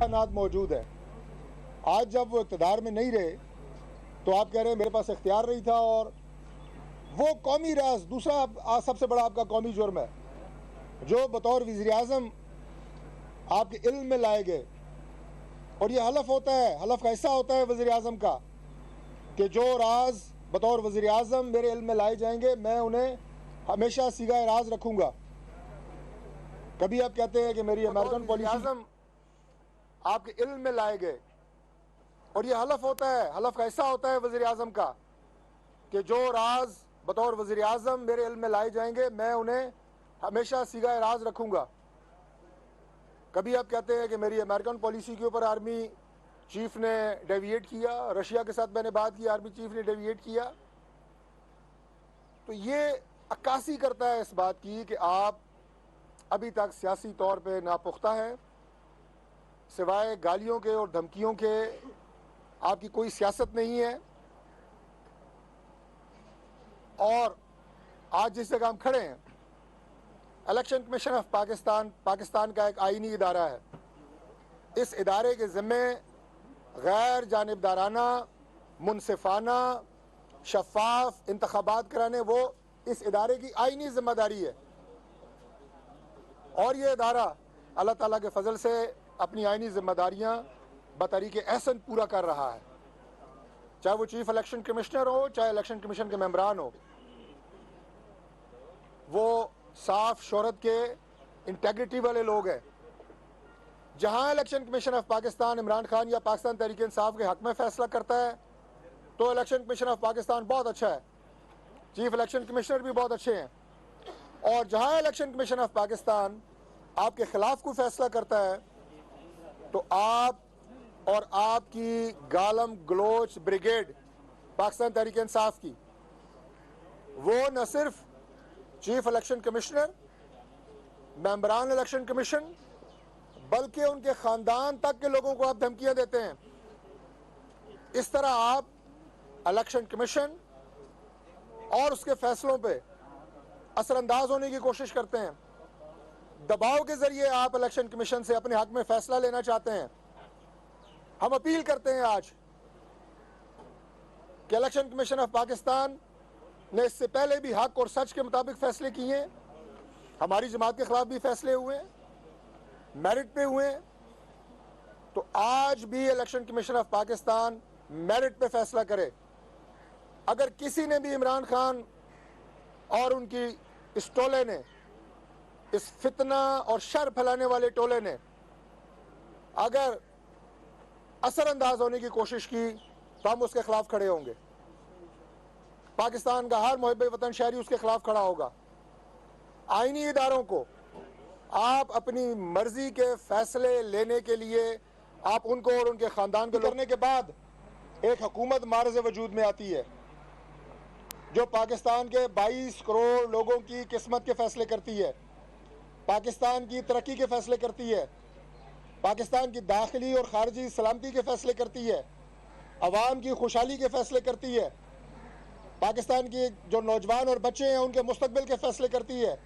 नात मौजूद है। आज जब वो इक़्तिदार में नहीं रहे तो आप कह रहे हैं मेरे पास इख्तियार नहीं था, और वो कौमी राज दूसरा सबसे बड़ा आपका कौमी जुर्म है जो बतौर वज़ीर आज़म आपके इल्म में लाए गए। और ये हलफ होता है, हलफ का हिस्सा होता है वज़ीर आज़म का कि जो राज बतौर वज़ीर आज़म मेरे इल्म में लाए जाएंगे मैं उन्हें हमेशा सीगा राज रखूँगा। कभी आप कहते हैं कि मेरी अमेरिकन पॉलिसी आपके इल्म में लाए गए, और ये हलफ होता है, हलफ का हिस्सा होता है वज़ीर आज़म का कि जो राज बतौर वज़ीर आज़म मेरे इल्म में लाए जाएंगे मैं उन्हें हमेशा सीगा राज रखूँगा। कभी आप कहते हैं कि मेरी अमेरिकन पॉलिसी के ऊपर आर्मी चीफ ने डेविएट किया, रशिया के साथ मैंने बात की, आर्मी चीफ ने डेविएट किया। तो ये अक्कासी करता है इस बात की कि आप अभी तक सियासी तौर पे नापुख्ता हैं, सिवाय गालियों के और धमकियों के आपकी कोई सियासत नहीं है। और आज जिस जगह हम खड़े हैं, इलेक्शन कमीशन ऑफ पाकिस्तान का एक आईनी इदारा है। इस इदारे के ज़िम्मे गैर जानिबदाराना, मुनसिफाना, शफाफ इंतखाबात कराने वो इस इदारे की आईनी जिम्मेदारी है। और ये इदारा अल्लाह ताला के फजल से अपनी आईनी जिम्मेदारियाँ बतरीके एहसन पूरा कर रहा है, चाहे वो चीफ इलेक्शन कमिश्नर हो, चाहे इलेक्शन कमीशन के मेंबरान हो। वो साफ शोहरत के इंटेग्रिटी वाले लोग हैं। जहां election commission of Pakistan Imran Khan या पाकिस्तान तहरीक इंसाफ के हक में फैसला करता है तो इलेक्शन कमीशन ऑफ पाकिस्तान बहुत अच्छा है, चीफ इलेक्शन कमिश्नर भी बहुत अच्छे हैं। और जहां इलेक्शन कमीशन ऑफ पाकिस्तान आपके खिलाफ कोई फैसला करता है तो आप और आपकी गालम गलोच ब्रिगेड पाकिस्तान तहरीक इंसाफ की, वो न सिर्फ चीफ इलेक्शन कमिश्नर, मेंबरान इलेक्शन कमीशन, बल्कि उनके ख़ानदान तक के लोगों को आप धमकियां देते हैं। इस तरह आप इलेक्शन कमीशन और उसके फैसलों पे असरअंदाज होने की कोशिश करते हैं। दबाव के जरिए आप इलेक्शन कमीशन से अपने हक में फैसला लेना चाहते हैं। हम अपील करते हैं आज कि इलेक्शन कमीशन ऑफ पाकिस्तान ने इससे पहले भी हक और सच के मुताबिक फैसले किए हैं। हमारी जमात के खिलाफ भी फैसले हुए हैं, मेरिट पे हुए हैं। तो आज भी election commission of Pakistan merit पे फैसला करे। अगर किसी ने भी इमरान खान और उनकी इस टोले ने, इस फितना और शर फैलाने वाले टोले ने अगर असरअंदाज होने की कोशिश की तो हम उसके खिलाफ खड़े होंगे। पाकिस्तान का हर मुहिब वतन शहरी उसके खिलाफ खड़ा होगा। आईनी इदारों को आप अपनी मर्जी के फैसले लेने के लिए आप उनको और उनके ख़ानदान को करने के बाद एक हुकूमत मारज़ वजूद में आती है जो पाकिस्तान के 22 करोड़ लोगों की किस्मत के फैसले करती है, पाकिस्तान की तरक्की के फैसले करती है, पाकिस्तान की दाखिली और खारजी सलामती के फैसले करती है, अवाम की खुशहाली के फैसले करती है, पाकिस्तान की जो नौजवान और बच्चे हैं उनके मुस्तकबिल के फैसले करती है।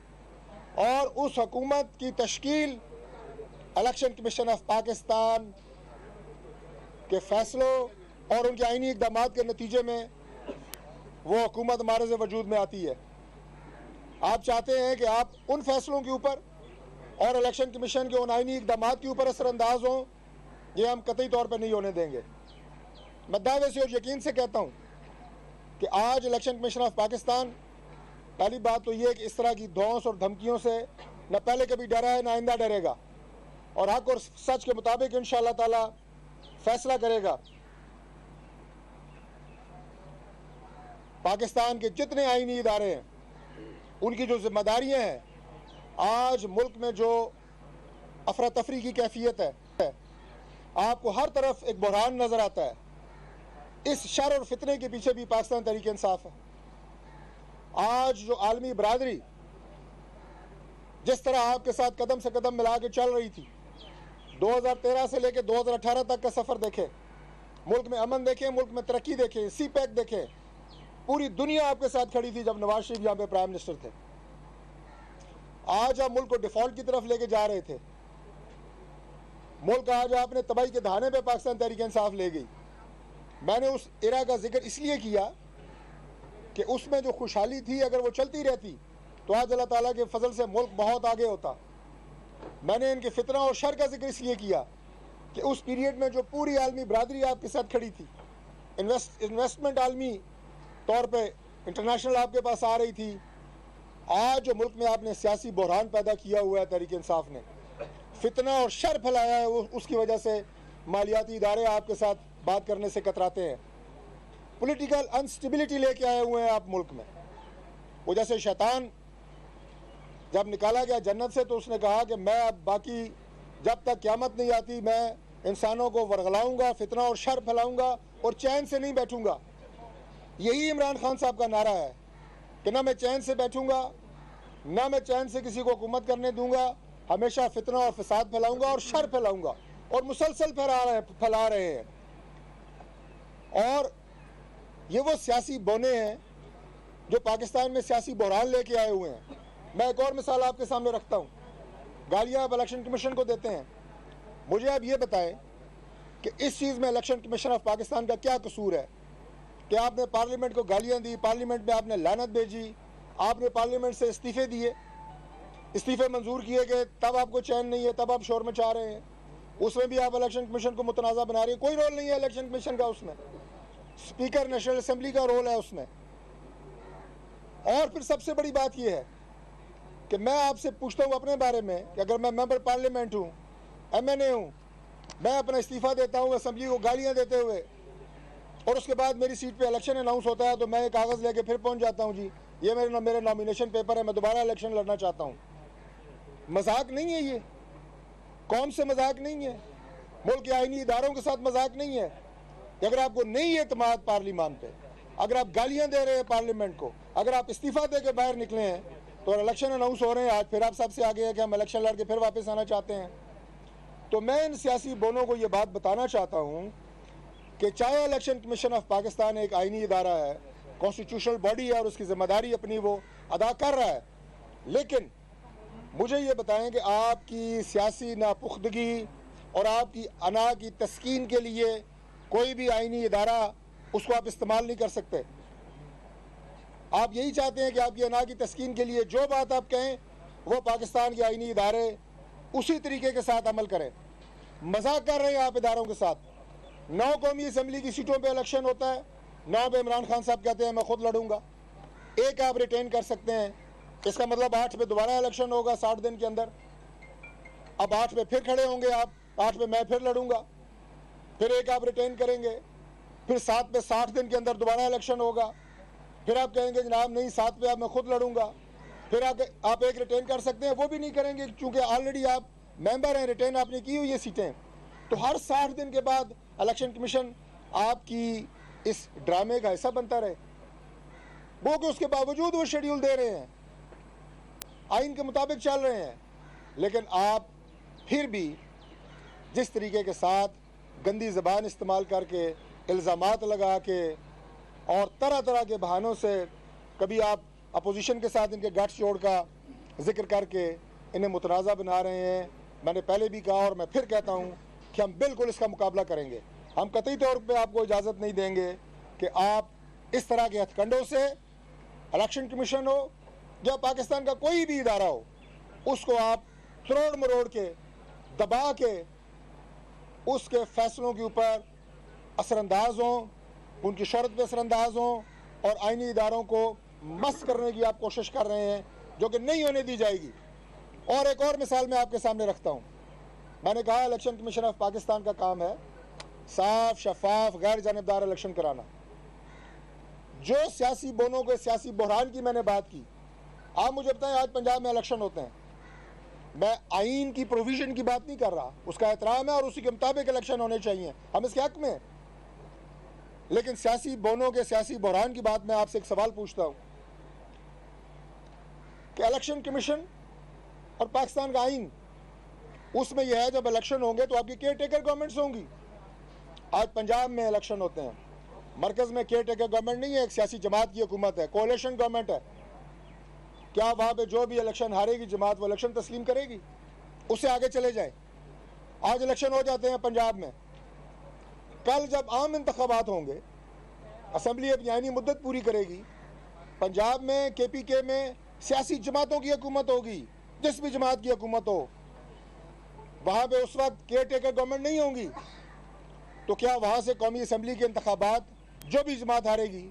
और उस हुकूमत की तश्कील इलेक्शन कमीशन ऑफ पाकिस्तान के फैसलों और उनके आईनी इक़दाम के नतीजे में वो हुकूमत मारज़ वजूद में आती है। आप चाहते हैं कि आप उन फैसलों के ऊपर और इलेक्शन कमीशन के उन आईनी इक़दाम के ऊपर असरअंदाज हों, ये हम कतई तौर पर नहीं होने देंगे। मैं दावे से और यकीन से कहता हूँ कि आज इलेक्शन कमीशन ऑफ पाकिस्तान, पहली बात तो ये कि इस तरह की धौंस और धमकियों से न पहले कभी डरा है न आइंदा डरेगा, और हक और सच के मुताबिक इंशाअल्लाह ताला फैसला करेगा। पाकिस्तान के जितने आईनी इदारे हैं उनकी जो जिम्मेदारियां हैं, आज मुल्क में जो अफरा तफरी की कैफियत है, आपको हर तरफ एक बहरान नज़र आता है। इस शर और फितने के पीछे भी पाकिस्तान तहरीक इंसाफ है। आज जो आलमी बरादरी जिस तरह आपके साथ कदम से कदम मिला के चल रही थी, 2013 से लेकर 2018 तक का सफ़र देखें, मुल्क में अमन देखें, मुल्क में तरक्की देखें, सी पैक देखें, पूरी दुनिया आपके साथ खड़ी थी जब नवाज शरीफ यहाँ पे प्राइम मिनिस्टर थे। आज आप मुल्क को डिफॉल्ट की तरफ लेके जा रहे थे। मुल्क आज आपने तबाही के दहाने पे पाकिस्तान तहरीक इंसाफ ले गई। मैंने उस इरा का जिक्र इसलिए किया कि उसमें जो खुशहाली थी अगर वो चलती रहती तो आज अल्लाह ताला के फजल से मुल्क बहुत आगे होता। मैंने इनके फितना और शर का जिक्र इसलिए किया कि उस पीरियड में जो पूरी आलमी बरादरी आपके साथ खड़ी थी, इन्वेस्टमेंट आलमी तौर पे इंटरनेशनल आपके पास आ रही थी। आज जो मुल्क में आपने सियासी बहरान पैदा किया हुआ है तहरीक इंसाफ ने, फितना और शर फैलाया है, उसकी वजह से मालियाती इदारे आपके साथ बात करने से कतराते हैं। पॉलिटिकल अनस्टेबिलिटी लेके आए हुए हैं आप मुल्क में। वो जैसे शैतान जब निकाला गया जन्नत से तो उसने कहा कि मैं अब बाकी जब तक क़यामत नहीं आती मैं इंसानों को वरगलाऊंगा, फितना और शर फैलाऊंगा और चैन से नहीं बैठूंगा। यही इमरान खान साहब का नारा है कि ना मैं चैन से बैठूंगा, ना मैं चैन से किसी को हुकूमत करने दूंगा, हमेशा फितना और फसाद फैलाऊंगा और शर फैलाऊंगा। और मुसलसल फैला रहे हैं। और ये वो सियासी बोने हैं जो पाकिस्तान में सियासी बहरान लेके आए हुए हैं। मैं एक और मिसाल आपके सामने रखता हूँ। गालियाँ आप इलेक्शन कमीशन को देते हैं। मुझे आप ये बताएं कि इस चीज़ में इलेक्शन कमीशन ऑफ पाकिस्तान का क्या कसूर है कि आपने पार्लियामेंट को गालियाँ दी, पार्लियामेंट में आपने लानत भेजी, आपने पार्लियामेंट से इस्तीफ़े दिए, इस्तीफ़े मंजूर किए गए, तब आपको चैन नहीं है, तब आप शोर मचा रहे हैं। उसमें भी आप इलेक्शन कमीशन को मुतनाज़ा बना रहे हैं। कोई रोल नहीं है इलेक्शन कमीशन का उसमें। स्पीकर नेशनल असेंबली का रोल है उसमें। और फिर सबसे बड़ी बात यह है कि मैं आपसे पूछता हूँ अपने बारे में कि अगर मैं मेंबर पार्लियामेंट हूँ, MNA हूँ, मैं अपना इस्तीफ़ा देता हूँ असेंबली को गालियाँ देते हुए, और उसके बाद मेरी सीट पे इलेक्शन अनाउंस होता है तो मैं एक कागज़ लेके फिर पहुँच जाता हूँ, जी ये मेरे नॉमिनेशन पेपर है, मैं दोबारा इलेक्शन लड़ना चाहता हूँ। मजाक नहीं है ये, कौम से मजाक नहीं है, मुल्क के आईनी इदारों के साथ मजाक नहीं है। कि अगर आपको नहीं एतमाद पार्लियामान पे, अगर आप गालियाँ दे रहे हैं पार्लियामेंट को, अगर आप इस्तीफ़ा दे के बाहर निकले हैं तो इलेक्शन अनाउंस हो रहे हैं, आज फिर आप सबसे आगे है कि हम इलेक्शन लड़ के फिर वापस आना चाहते हैं। तो मैं इन सियासी बोनों को ये बात बताना चाहता हूँ कि चाहे इलेक्शन कमीशन ऑफ पाकिस्तान एक आईनी इदारा है, कॉन्स्टिट्यूशनल बॉडी है और उसकी जिम्मेदारी अपनी वो अदा कर रहा है, लेकिन मुझे ये बताएं कि आपकी सियासी नापुख्तगी और आपकी अना की तस्कीन के लिए कोई भी आईनी इदारा उसको आप इस्तेमाल नहीं कर सकते। आप यही चाहते हैं कि आपकी अना की तस्कीन के लिए जो बात आप कहें वो पाकिस्तान के आईनी इदारे उसी तरीके के साथ अमल करें। मजाक कर रहे हैं आप इदारों के साथ। 9 कौमी असम्बली की सीटों पे इलेक्शन होता है, 9 पे इमरान खान साहब कहते हैं मैं खुद लड़ूंगा, 1 आप रिटेन कर सकते हैं, इसका मतलब 8 पे दोबारा इलेक्शन होगा 60 दिन के अंदर। अब 8 पे फिर खड़े होंगे आप, 8 पे मैं फिर लड़ूंगा, फिर 1 आप रिटेन करेंगे, फिर 7 पे 60 दिन के अंदर दोबारा इलेक्शन होगा, फिर आप कहेंगे जनाब नहीं 7 पे आप मैं खुद लड़ूंगा, फिर आप 1 रिटेन कर सकते हैं, वो भी नहीं करेंगे क्योंकि ऑलरेडी आप मेंबर हैं, रिटेन आपने की हुई है सीटें। तो हर 60 दिन के बाद इलेक्शन कमीशन आपकी इस ड्रामे का हिस्सा बनता रहे, वो कि उसके बावजूद वो शेड्यूल दे रहे हैं, आइन के मुताबिक चल रहे हैं, लेकिन आप फिर भी जिस तरीके के साथ गंदी ज़बान इस्तेमाल करके, इल्ज़ामात लगा के और तरह तरह के बहानों से, कभी आप अपोजिशन के साथ इनके गठ जोड़ का जिक्र करके इन्हें मुतनाज़ा बना रहे हैं। मैंने पहले भी कहा और मैं फिर कहता हूँ कि हम बिल्कुल इसका मुकाबला करेंगे। हम कतई तौर पे आपको इजाज़त नहीं देंगे कि आप इस तरह के हथकंडों से, इलेक्शन कमीशन हो या पाकिस्तान का कोई भी इदारा हो, उसको आप तोड़ मरोड़ के, दबा के उसके फैसलों के ऊपर असरअंदाज हों, उनकी शर्त पे असरअंदाज हों और आईनी इदारों को मस्त करने की आप कोशिश कर रहे हैं, जो कि नहीं होने दी जाएगी। और एक और मिसाल मैं आपके सामने रखता हूँ। मैंने कहा इलेक्शन कमीशन ऑफ पाकिस्तान का काम है साफ, शफाफ, गैर जानिबदार इलेक्शन कराना। जो सियासी बोनों के सियासी बहरान की मैंने बात की, आप मुझे बताएं आज पंजाब में इलेक्शन होते हैं, मैं आइन की प्रोविजन की बात नहीं कर रहा, उसका एहतराम है और उसी के मुताबिक इलेक्शन होने चाहिए, हम इसके हक में हैं। लेकिन सियासी बोनों के सियासी बहरान की बात मैं आपसे एक सवाल पूछता हूँ कि इलेक्शन कमीशन और पाकिस्तान का आइन, उसमें यह है जब इलेक्शन होंगे तो आपकी केयर टेकर गवर्नमेंट्स होंगी। आज पंजाब में इलेक्शन होते हैं, मरकज़ में केयर टेकर गवर्नमेंट नहीं है, एक सियासी जमात की हुकूमत है, कोalition गवर्नमेंट है। क्या वहाँ पे जो भी इलेक्शन हारेगी जमात वो इलेक्शन तस्लीम करेगी? उससे आगे चले जाए। आज इलेक्शन हो जाते हैं पंजाब में, कल जब आम इंतखाबात होंगे, असम्बली अपनी आईनी मुद्दत पूरी करेगी, पंजाब में KPK में सियासी जमातों की हुकूमत होगी, जिस भी जमात की हुकूमत हो, वहाँ पे उस वक्त केयर टेकर गवर्नमेंट नहीं होंगी, तो क्या वहाँ से कौमी असम्बली के इंतखाबात जो भी जमात हारेगी,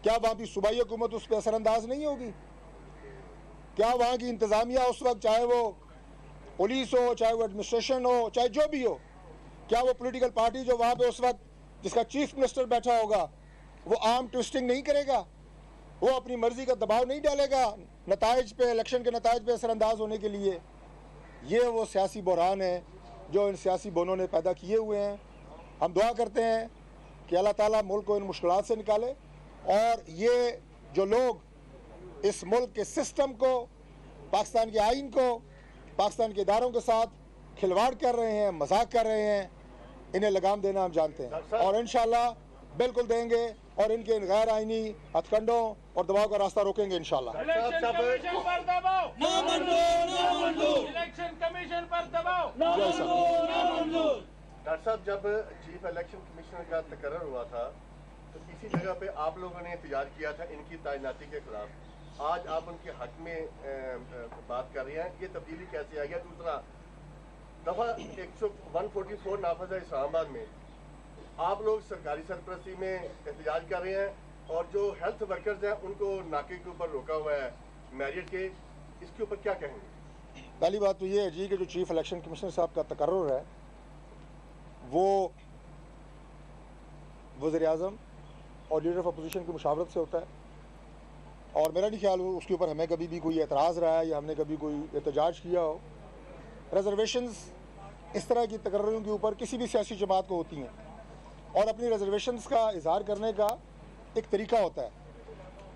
क्या वहाँ की सूबाई हुकूमत उस पर असरअंदाज नहीं होगी? क्या वहाँ की इंतज़ामिया उस वक्त, चाहे वो पुलिस हो, चाहे वो एडमिनिस्ट्रेशन हो, चाहे जो भी हो, क्या वो पॉलिटिकल पार्टी जो वहाँ पे उस वक्त जिसका चीफ मिनिस्टर बैठा होगा, वो आर्म ट्विस्टिंग नहीं करेगा? वो अपनी मर्जी का दबाव नहीं डालेगा नताइज पे, इलेक्शन के नताइज पे असरअंदाज होने के लिए? ये वो सियासी बहरान है जो इन सियासी बोनों ने पैदा किए हुए हैं। हम दुआ करते हैं कि अल्लाह ताला मुल्क को इन मुश्किलात से निकाले, और ये जो लोग इस मुल्क के सिस्टम को, पाकिस्तान के आइन को, पाकिस्तान के इदारों के साथ खिलवाड़ कर रहे हैं, मजाक कर रहे हैं, इन्हें लगाम देना हम जानते हैं और इंशाल्लाह बिल्कुल देंगे, और इनके गैर आइनी हथकंडों और दबाव का रास्ता रोकेंगे इंशाल्लाह। इलेक्शन कमीशन पर दबाव ना मंजूर, इलेक्शन कमीशन पर दबाव ना मंजूर। डॉक्टर साहब, जब चीफ इलेक्शन कमिश्नर का तकर्रर हुआ था तो इसी जगह पे आप लोगों ने एहतजाज किया था इनकी तैनाती के खिलाफ। आज आप उनके हक में बात कर रहे हैं, ये तब्दीली कैसे आ गया? दूसरा, दफा 144 नाफज है इस्लामाबाद में, आप लोग सरकारी सरपरस्ती में एहतजाज कर रहे हैं, और जो हेल्थ वर्कर्स हैं उनको नाके के ऊपर रोका हुआ है मैरियट के, इसके ऊपर क्या कहेंगे? पहली बात तो ये है जी कि जो चीफ इलेक्शन कमिश्नर साहब का तकर्रुर है वो वज़ीर-ए-आज़म और लीडर ऑफ अपोजिशन की मुशावरत से होता है, और मेरा नहीं ख्याल उसके ऊपर हमें कभी भी कोई एतराज़ रहा है या हमने कभी कोई एहतजाज किया हो। रिजर्वेशंस इस तरह की तकर्रुरों के ऊपर किसी भी सियासी जमात को होती हैं, और अपनी रिजर्वेशंस का इजहार करने का एक तरीका होता है,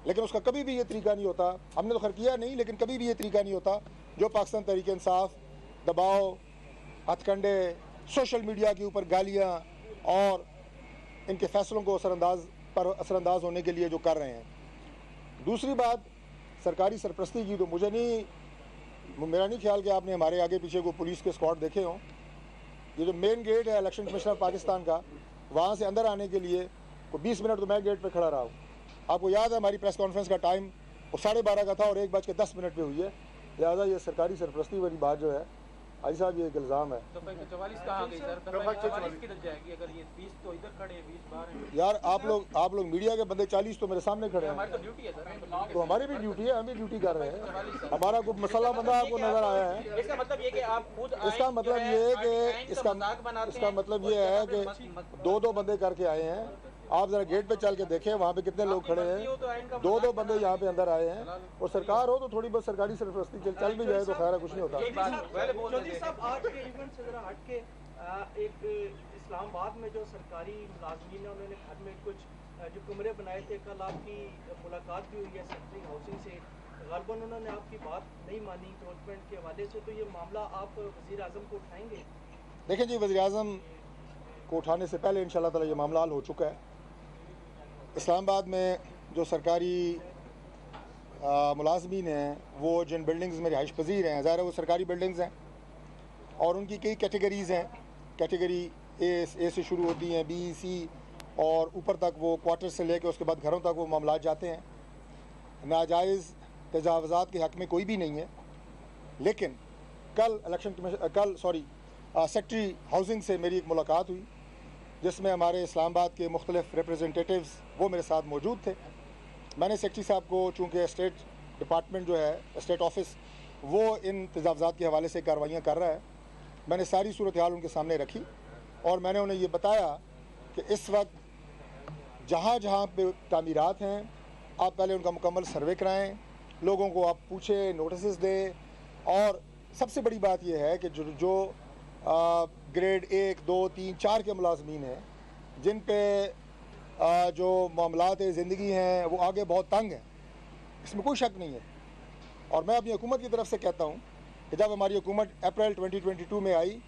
लेकिन उसका कभी भी ये तरीका नहीं होता, हमने तो खैर किया नहीं, लेकिन कभी भी ये तरीका नहीं होता जो पाकिस्तान तहरीक इंसाफ दबाव, हथकंडे, सोशल मीडिया के ऊपर गालियाँ और इनके फैसलों को असरअंदाज होने के लिए जो कर रहे हैं। दूसरी बात सरकारी सरपरस्ती की, तो मेरा नहीं ख्याल कि आपने हमारे आगे पीछे को पुलिस के स्क्वाड देखे हों। ये जो मेन गेट है इलेक्शन कमिश्नर पाकिस्तान का, वहाँ से अंदर आने के लिए को 20 मिनट तो मैं गेट पे खड़ा रहा हूँ। आपको याद है हमारी प्रेस कॉन्फ्रेंस का टाइम वो 12:30 का था और 1:10 पे हुई है, लिहाजा ये सरकारी सरपरस्ती वाली बात जो है आई साहब, ये एक इल्ज़ाम है। तो 44 कहाँ गई सर? 44 किधर जाएगी? अगर ये 20 तो इधर खड़े हैं, 20 बाहर हैं। यार आप लोग मीडिया के बंदे 40 तो मेरे सामने खड़े हैं, हमारी तो ड्यूटी है सर, तो हमारी भी ड्यूटी है, हम भी ड्यूटी कर रहे हैं। हमारा कोई मसला बंदा आपको नजर आया है? इसका मतलब ये कि आप खुद इसका मतलब ये है कि इसका मतलब ये है कि 2-2 बंदे करके आए हैं। आप जरा गेट पे चल के देखें वहाँ पे कितने लोग खड़े हैं, 2-2 बंदे यहाँ पे अंदर आए हैं, और सरकार हो तो थोड़ी बहुत सरकारी सरपरस्ती चल भी जाए तो खैर है, कुछ नहीं होता। आज के इवेंट से जरा हट के एक इस्लामाबाद में जो सरकारी मुलाजमीन है उन्होंने घर में कुछ जो कमरे बनाए थे, कल आपकी मुलाकात भी हुई है सेक्रेटरी हाउसिंग से, गलबन उन्होंने आपकी बात नहीं मानी गवर्नमेंट के हवाले से, तो ये मामला आप वज़ीर आज़म को उठाएंगे? देखें जी, वज़ीर आज़म को उठाने से पहले इंशाल्लाह ताला ये मामला हल हो चुका है। इस्लामाबाद में जो सरकारी मुलाजमीन हैं वो जिन बिल्डिंग्स में रिहाइश पजीर हैं, ज़ाहिर है वो सरकारी बिल्डिंग्स हैं और उनकी कई कैटेगरीज़ हैं। कैटेगरी ए से शुरू होती हैं, बी, सी और ऊपर तक वो क्वार्टर से लेकर उसके बाद घरों तक वो मामलात जाते हैं। नाजायज़ तजावज़ात के हक़ में कोई भी नहीं है, लेकिन सेक्रेटरी हाउसिंग से मेरी एक मुलाकात हुई जिसमें हमारे इस्लामाबाद के मुख्तलिफ़ रिप्रेजेंटेटिव्स वो मेरे साथ मौजूद थे। मैंने सेक्रेटरी साहब को, चूँकि स्टेट डिपार्टमेंट जो है, स्टेट ऑफिस वो इन तजावज़ात के हवाले से कार्रवाइयाँ कर रहा है, मैंने सारी सूरत हाल उनके सामने रखी और मैंने उन्हें ये बताया कि इस वक्त जहाँ जहाँ पे तामीरात हैं आप पहले उनका मुकम्मल सर्वे कराएँ, लोगों को आप पूछें, नोटिस दें, और सबसे बड़ी बात यह है कि जो ग्रेड 1, 2, 3, 4 के मुलाजमीन हैं जिन पे जो मामलात ज़िंदगी हैं वो आगे बहुत तंग हैं, इसमें कोई शक नहीं है। और मैं अपनी हुकूमत की तरफ से कहता हूँ कि जब हमारी हुकूमत अप्रैल 2022 में आई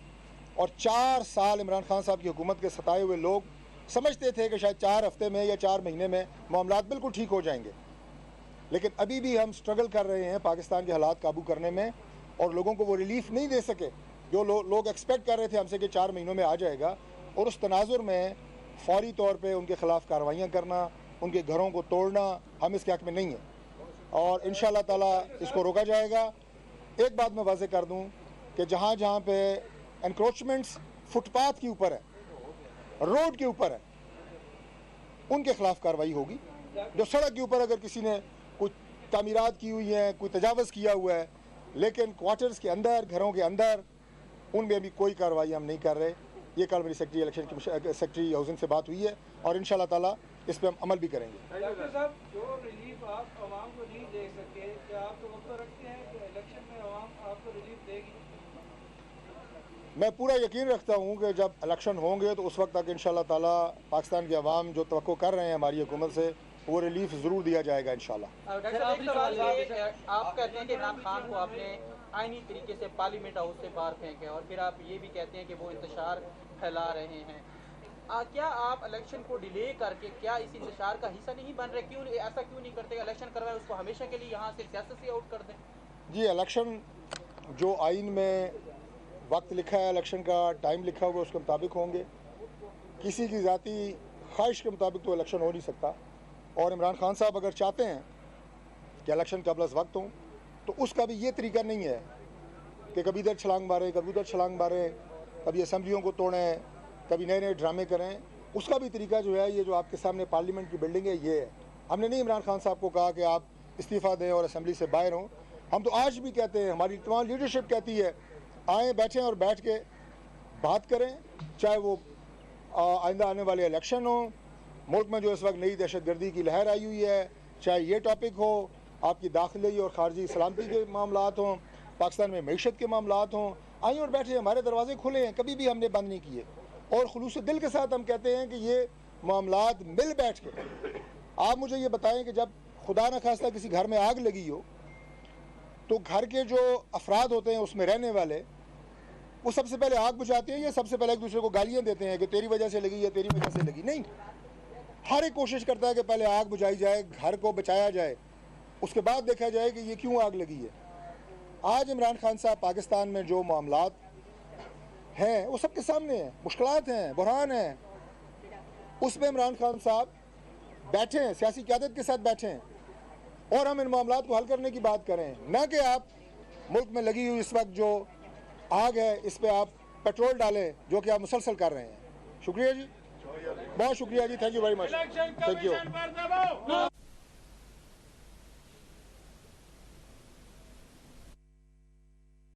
और 4 साल इमरान खान साहब की हुकूमत के सताए हुए लोग समझते थे कि शायद 4 हफ्ते में या 4 महीने में मामलात बिल्कुल ठीक हो जाएंगे, लेकिन अभी भी हम स्ट्रगल कर रहे हैं पाकिस्तान के हालात काबू करने में और लोगों को वो रिलीफ नहीं दे सके जो लोग एक्सपेक्ट कर रहे थे हमसे कि 4 महीनों में आ जाएगा, और उस तनाजुर में फौरी तौर पे उनके ख़िलाफ़ कार्रवाइयाँ करना, उनके घरों को तोड़ना हम इसके हक़ में नहीं है, और इंशाअल्लाह ताला इसको रोका जाएगा। एक बात मैं वाज़ेह कर दूँ कि जहाँ जहाँ पे एनक्रोचमेंट्स फुटपाथ के ऊपर है, रोड के ऊपर है, उनके ख़िलाफ़ कार्रवाई होगी। जो सड़क के ऊपर अगर किसी ने कुछ तामीरात की हुई हैं, कोई तजावज़ किया हुआ है, लेकिन क्वार्टर्स के अंदर, घरों के अंदर, उनमें अभी कोई कार्रवाई हम नहीं कर रहे। ये कल मेरी secretary election commission secretary housing से बात हुई है, और इंशाअल्लाह ताला इस पर हम अमल भी करेंगे। डॉक्टर साहब, जो रिलीफ आप आवाम को नहीं दे सके, क्या आप तो वक्त रखते हैं कि इलेक्शन में आवाम आपको रिलीफ देगी? मैं पूरा यकीन रखता हूँ कि जब इलेक्शन होंगे तो उस वक्त तक इंशाअल्लाह ताला पाकिस्तान के अवाम जो तवक्को कर रहे हैं हमारी हुकूमत से, वो रिलीफ ज़रूर दिया जाएगा इंशाअल्लाह। डॉक्टर साहब, एक सवाल ये, आप कहते हैं कि इमरान खान को आपने आईनी तरीके से पार्लियामेंट हाउस से बाहर फेंके, और फिर आप ये भी कहते हैं कि वो इंतशार फैला रहे हैं। क्या आप इलेक्शन को डिले करके क्या इस इंतशार का हिस्सा नहीं बन रहे? क्यों ऐसा क्यों नहीं करते? इलेक्शन करवाएं, उसको हमेशा के लिए यहाँ से सियासत से आउट कर दें। जी, इलेक्शन जो आइन में वक्त लिखा है, इलेक्शन का टाइम लिखा हुआ, उसके मुताबिक होंगे। किसी की ज़ाती ख्वाहिश के मुताबिक तो इलेक्शन हो नहीं सकता, और इमरान खान साहब अगर चाहते हैं कि इलेक्शन कबल अज़ वक्त हों, तो उसका भी ये तरीका नहीं है कि कभी इधर छलांग मारें, कभी उधर छलांग मारें, कभी असम्बलियों को तोड़ें, कभी नए नए ड्रामे करें। उसका भी तरीका जो है, ये जो आपके सामने पार्लियामेंट की बिल्डिंग है, ये है। हमने नहीं इमरान खान साहब को कहा कि आप इस्तीफ़ा दें और असम्बली से बाहर हों। हम तो आज भी कहते हैं, हमारी तमाम लीडरशिप कहती है, आएँ, बैठें और बैठ के बात करें, चाहे वो आइंदा आने वाले इलेक्शन हो, मुल्क में जो इस वक्त नई दहशतगर्दी की लहर आई हुई है, चाहे ये टॉपिक हो, आपकी दाखिली और ख़ारजी सलामती के मामलात हों, पाकिस्तान में मईशत के मामलात हों, आइए और बैठे। हमारे दरवाजे खुले हैं, कभी भी हमने बंद नहीं किए, और खुलूस दिल के साथ हम कहते हैं कि ये मामलात मिल बैठ के। आप मुझे ये बताएं कि जब खुदा न खास्ता किसी घर में आग लगी हो, तो घर के जो अफराद होते हैं उसमें रहने वाले, वो सबसे पहले आग बुझाते हैं या सबसे पहले एक दूसरे को गालियाँ देते हैं कि तेरी वजह से लगी या तेरी वजह से लगी? नहीं, हर एक कोशिश करता है कि पहले आग बुझाई जाए, घर को बचाया जाए, उसके बाद देखा जाए कि ये क्यों आग लगी है। आज इमरान खान साहब पाकिस्तान में जो मामलात हैं वो सबके सामने हैं, मुश्किलात हैं, बुरहान हैं, उसमें इमरान खान साहब बैठे हैं, सियासी क़यादत के साथ बैठे हैं, और हम इन मामलात को हल करने की बात करें, ना कि आप मुल्क में लगी हुई इस वक्त जो आग है इस पर आप पेट्रोल डालें, जो कि आप मुसलसल कर रहे हैं। शुक्रिया जी, बहुत शुक्रिया जी, thank you very much, election thank you. Commission पर दबाओ।